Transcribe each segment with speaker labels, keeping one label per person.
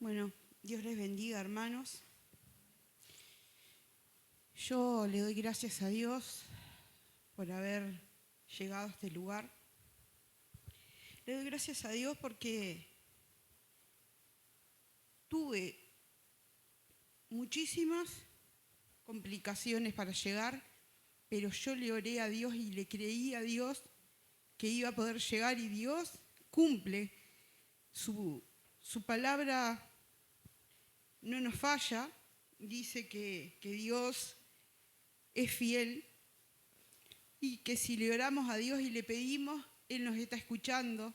Speaker 1: Bueno, Dios les bendiga, hermanos. Yo le doy gracias a Dios por haber llegado a este lugar. Le doy gracias a Dios porque tuve muchísimas complicaciones para llegar, pero yo le oré a Dios y le creí a Dios que iba a poder llegar, y Dios cumple. Su palabra no nos falla. Dice que Dios es fiel y que si le oramos a Dios y le pedimos, Él nos está escuchando.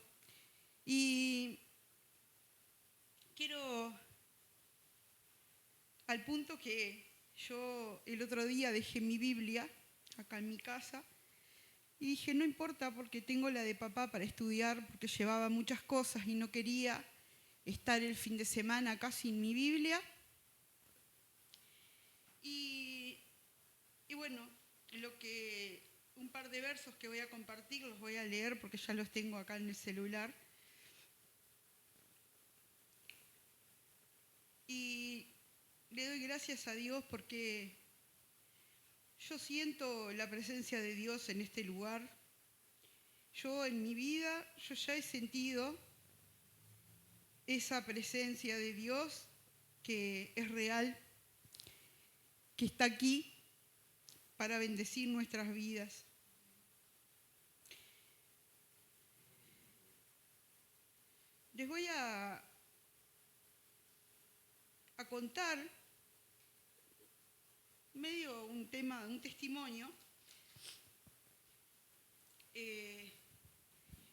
Speaker 1: Y quiero, al punto que yo el otro día dejé mi Biblia acá en mi casa y dije, no importa, porque tengo la de papá para estudiar, porque llevaba muchas cosas y no quería estar el fin de semana acá sin mi Biblia. Y bueno, un par de versos que voy a compartir los voy a leer porque ya los tengo acá en el celular. Y le doy gracias a Dios porque yo siento la presencia de Dios en este lugar. Yo en mi vida, yo ya he sentido esa presencia de Dios que es real, que está aquí para bendecir nuestras vidas. Les voy a contar medio un testimonio.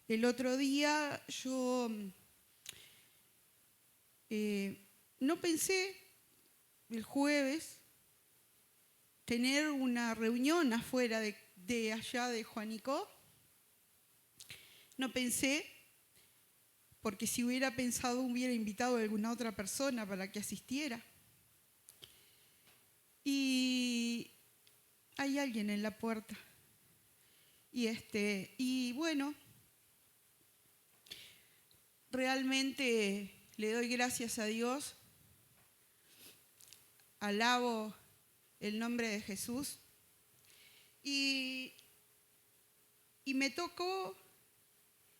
Speaker 1: El otro día yo no pensé el jueves tener una reunión afuera de allá de Juanico. No pensé, porque si hubiera pensado hubiera invitado a alguna otra persona para que asistiera. Y hay alguien en la puerta. Y bueno, realmente le doy gracias a Dios, alabo el nombre de Jesús, y me tocó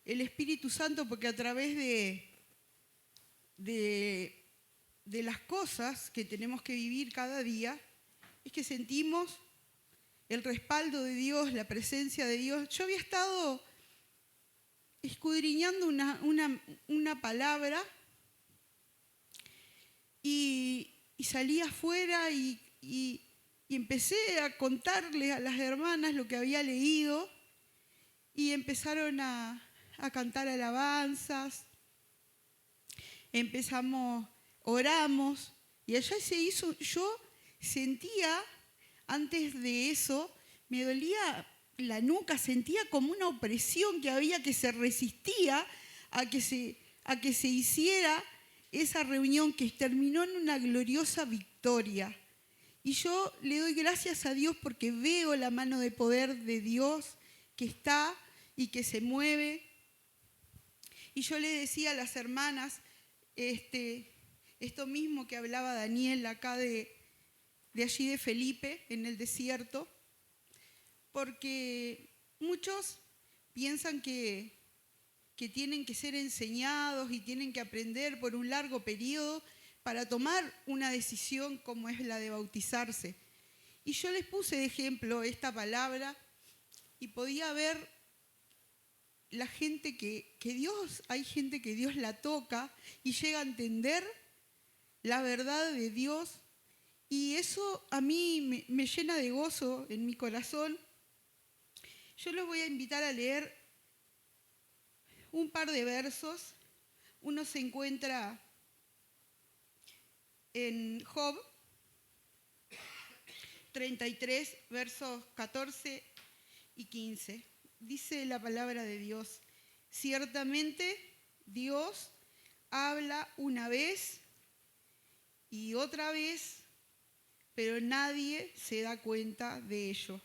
Speaker 1: el Espíritu Santo, porque a través de las cosas que tenemos que vivir cada día, es que sentimos el respaldo de Dios, la presencia de Dios. Yo había estado escudriñando una palabra y salí afuera y empecé a contarle a las hermanas lo que había leído, y empezaron a cantar alabanzas, oramos, y allá se hizo. Yo sentía, antes de eso, me dolía la nuca, sentía como una opresión que se resistía a que se hiciera esa reunión, que terminó en una gloriosa victoria. Y yo le doy gracias a Dios porque veo la mano de poder de Dios que está y que se mueve. Y yo le decía a las hermanas esto mismo que hablaba Daniel acá de allí de Felipe, en el desierto, porque muchos piensan que tienen que ser enseñados y tienen que aprender por un largo periodo para tomar una decisión como es la de bautizarse. Y yo les puse de ejemplo esta palabra, y podía ver la gente hay gente que Dios la toca y llega a entender la verdad de Dios, y eso a mí me llena de gozo en mi corazón. Yo los voy a invitar a leer un par de versos. Uno se encuentra en Job 33, versos 14 y 15. Dice la palabra de Dios: ciertamente Dios habla una vez y otra vez, pero nadie se da cuenta de ello.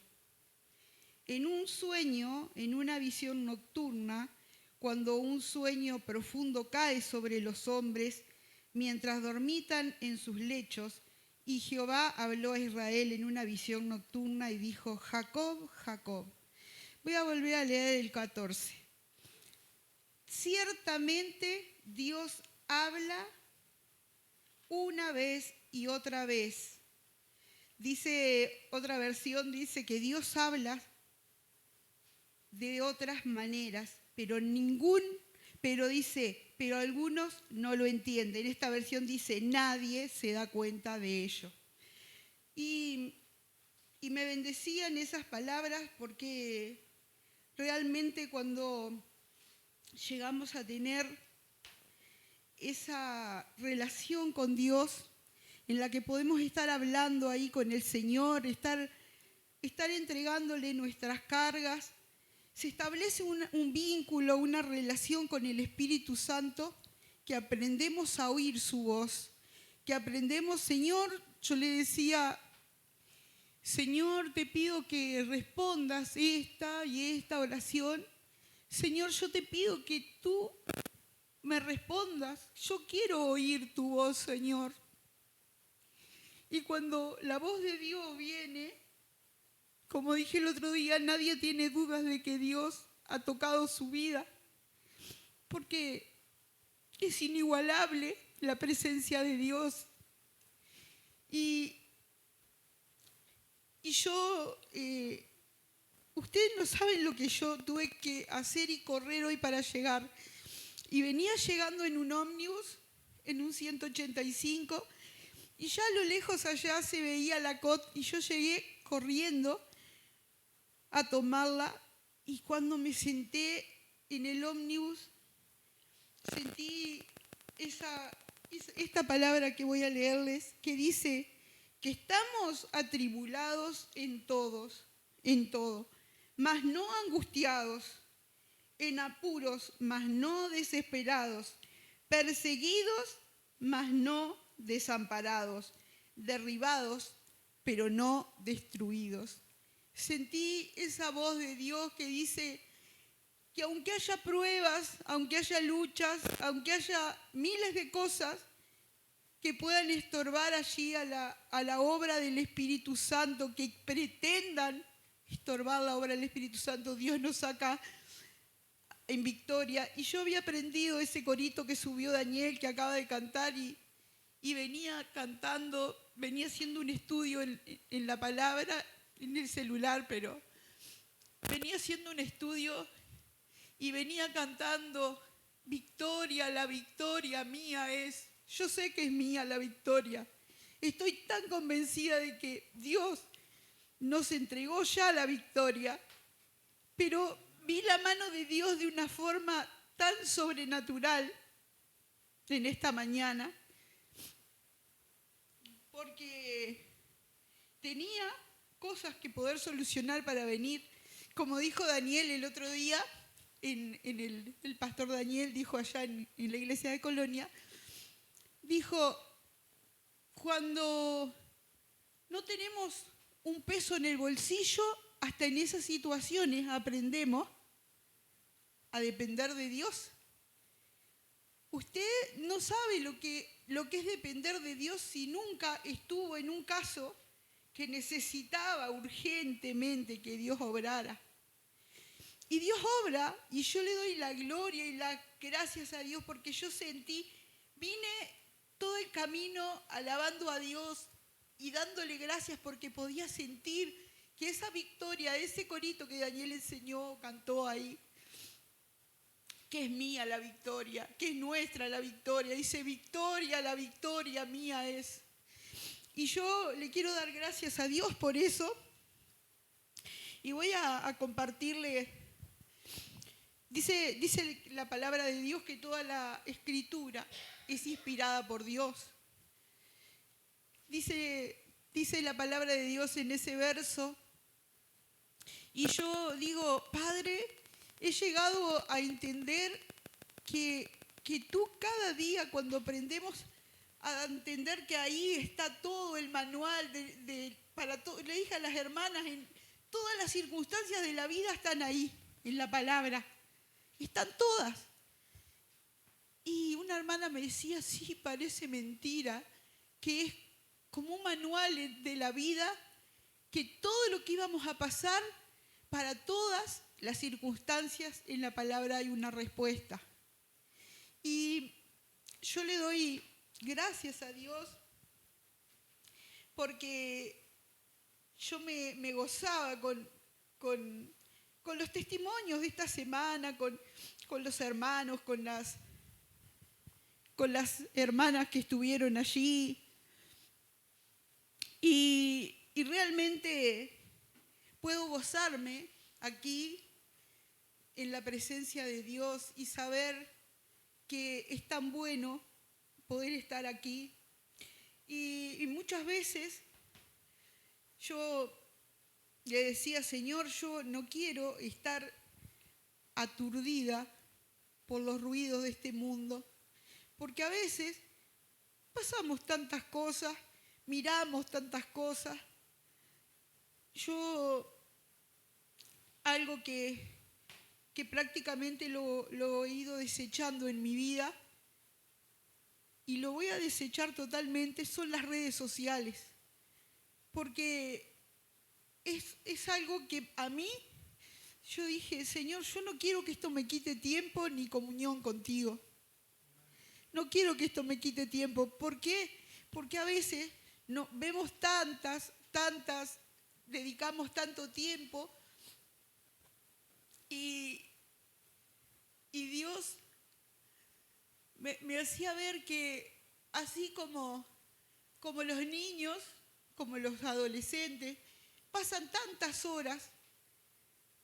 Speaker 1: En un sueño, en una visión nocturna, cuando un sueño profundo cae sobre los hombres, mientras dormitan en sus lechos, y Jehová habló a Israel en una visión nocturna y dijo, Jacob, Jacob. Voy a volver a leer el 14. Ciertamente Dios habla una vez y otra vez. Dice, otra versión dice que Dios habla de otras maneras, pero algunos no lo entienden. Esta versión dice, nadie se da cuenta de ello. Y me bendecían esas palabras porque realmente cuando llegamos a tener esa relación con Dios, en la que podemos estar hablando ahí con el Señor, estar entregándole nuestras cargas, se establece un vínculo, una relación con el Espíritu Santo, que aprendemos a oír su voz, que aprendemos, Señor, yo le decía, Señor, te pido que respondas esta y esta oración. Señor, yo te pido que tú me respondas. Yo quiero oír tu voz, Señor. Y cuando la voz de Dios viene, como dije el otro día, nadie tiene dudas de que Dios ha tocado su vida, porque es inigualable la presencia de Dios. Y yo, ustedes no saben lo que yo tuve que hacer y correr hoy para llegar. Y venía llegando en un ómnibus, en un 185, y ya a lo lejos allá se veía la COT, y yo llegué corriendo a tomarla, y cuando me senté en el ómnibus, sentí esta palabra que voy a leerles, que dice que estamos atribulados en todo, mas no angustiados, en apuros, mas no desesperados, perseguidos, mas no desamparados, derribados, pero no destruidos. Sentí esa voz de Dios que dice que aunque haya pruebas, aunque haya luchas, aunque haya miles de cosas que puedan estorbar allí a la obra del Espíritu Santo, que pretendan estorbar la obra del Espíritu Santo, Dios nos saca en victoria. Y yo había aprendido ese corito que subió Daniel, que acaba de cantar, y venía cantando, venía haciendo un estudio en la palabra, en el celular, pero venía haciendo un estudio y venía cantando, victoria, la victoria mía es. Yo sé que es mía la victoria. Estoy tan convencida de que Dios nos entregó ya la victoria, pero vi la mano de Dios de una forma tan sobrenatural en esta mañana, porque tenía cosas que poder solucionar para venir. Como dijo Daniel el otro día, el pastor Daniel dijo allá en la iglesia de Colonia, dijo, cuando no tenemos un peso en el bolsillo, hasta en esas situaciones aprendemos a depender de Dios. Usted no sabe lo que es depender de Dios si nunca estuvo en un caso que necesitaba urgentemente que Dios obrara. Y Dios obra, y yo le doy la gloria y las gracias a Dios, porque yo vine todo el camino alabando a Dios y dándole gracias porque podía sentir que esa victoria, ese corito que Daniel enseñó, cantó ahí, que es mía la victoria, que es nuestra la victoria, dice victoria, la victoria mía es. Y yo le quiero dar gracias a Dios por eso, y voy a compartirle. Dice la palabra de Dios que toda la escritura es inspirada por Dios. Dice la palabra de Dios en ese verso, y yo digo, Padre, he llegado a entender que tú cada día cuando aprendemos a entender que ahí está todo el manual para todo, le dije a las hermanas, en todas las circunstancias de la vida están ahí, en la palabra. Están todas. Y una una hermana me decía, sí, parece mentira, que es como un manual de la vida, que todo lo que íbamos a pasar, para todas las circunstancias, en la palabra hay una respuesta. Y yo le doy gracias a Dios porque yo me gozaba con los testimonios de esta semana, con los hermanos, con las hermanas que estuvieron allí. Y realmente puedo gozarme aquí en la presencia de Dios y saber que es tan bueno poder estar aquí. Y muchas veces yo le decía, Señor, yo no quiero estar aturdida por los ruidos de este mundo, porque a veces pasamos tantas cosas, miramos tantas cosas. Yo, algo que prácticamente lo he ido desechando en mi vida, y lo voy a desechar totalmente, son las redes sociales. Porque es algo que a mí, yo dije, Señor, yo no quiero que esto me quite tiempo ni comunión contigo. No quiero que esto me quite tiempo. ¿Por qué? Porque a veces vemos tantas, dedicamos tanto tiempo y Dios me hacía ver que así como los niños, como los adolescentes, pasan tantas horas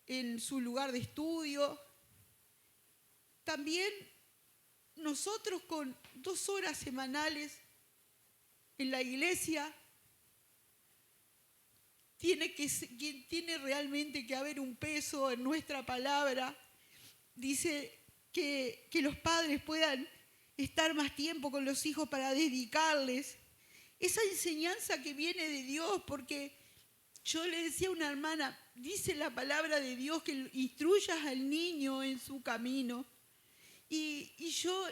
Speaker 1: en su lugar de estudio, también nosotros con 2 horas semanales en la iglesia, tiene realmente que haber un peso en nuestra palabra. Dice que los padres puedan estar más tiempo con los hijos para dedicarles esa enseñanza que viene de Dios, porque yo le decía a una hermana, dice la palabra de Dios que instruyas al niño en su camino. Y yo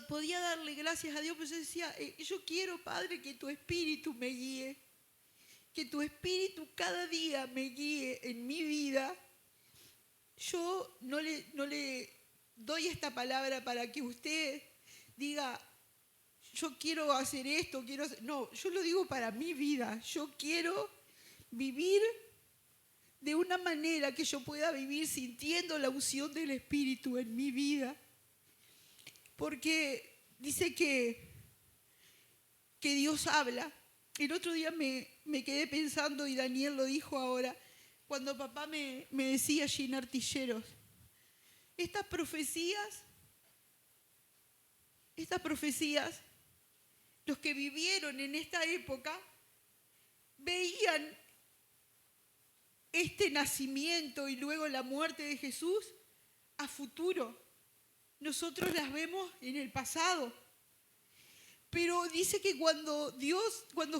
Speaker 1: podía darle gracias a Dios, pero yo decía, yo quiero, Padre, que tu Espíritu me guíe, que tu Espíritu cada día me guíe en mi vida. Yo no le doy esta palabra para que usted diga, yo quiero hacer esto, no, yo lo digo para mi vida. Yo quiero vivir de una manera que yo pueda vivir sintiendo la unción del Espíritu en mi vida. Porque dice que Dios habla. El otro día me quedé pensando, y Daniel lo dijo ahora, cuando papá me decía allí en Artilleros, estas profecías, los que vivieron en esta época, veían este nacimiento y luego la muerte de Jesús a futuro. Nosotros las vemos en el pasado. Pero dice que cuando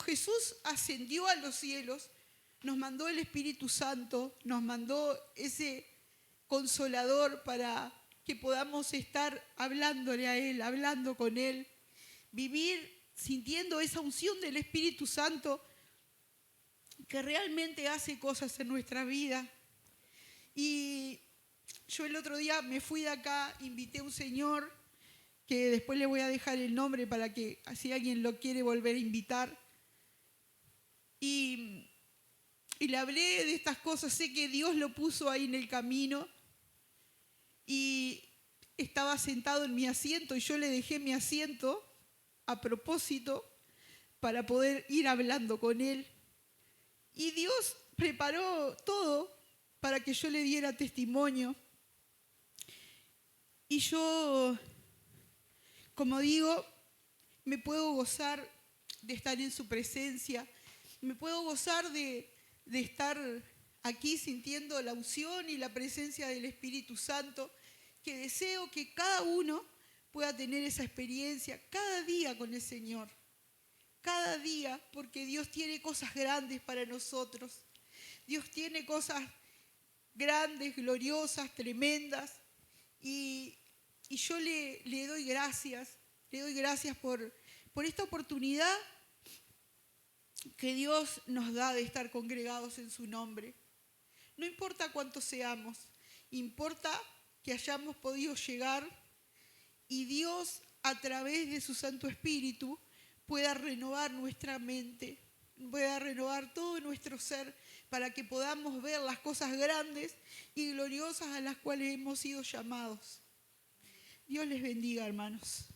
Speaker 1: Jesús ascendió a los cielos, nos mandó el Espíritu Santo, nos mandó ese consolador para que podamos estar hablándole a Él, hablando con Él, vivir sintiendo esa unción del Espíritu Santo que realmente hace cosas en nuestra vida. Y yo el otro día me fui de acá, invité a un señor, que después le voy a dejar el nombre para que si alguien lo quiere volver a invitar. Y le hablé de estas cosas, sé que Dios lo puso ahí en el camino y estaba sentado en mi asiento y yo le dejé mi asiento a propósito para poder ir hablando con él. Y Dios preparó todo para que yo le diera testimonio. Y yo, como digo, me puedo gozar de estar en su presencia, me puedo gozar de estar aquí sintiendo la unción y la presencia del Espíritu Santo, que deseo que cada uno pueda tener esa experiencia cada día con el Señor. Cada día, porque Dios tiene cosas grandes para nosotros. Dios tiene cosas grandes, gloriosas, tremendas. Y Y yo le doy gracias por esta oportunidad que Dios nos da de estar congregados en su nombre. No importa cuántos seamos, importa que hayamos podido llegar y Dios, a través de su Santo Espíritu, pueda renovar nuestra mente, pueda renovar todo nuestro ser para que podamos ver las cosas grandes y gloriosas a las cuales hemos sido llamados. Dios les bendiga, hermanos.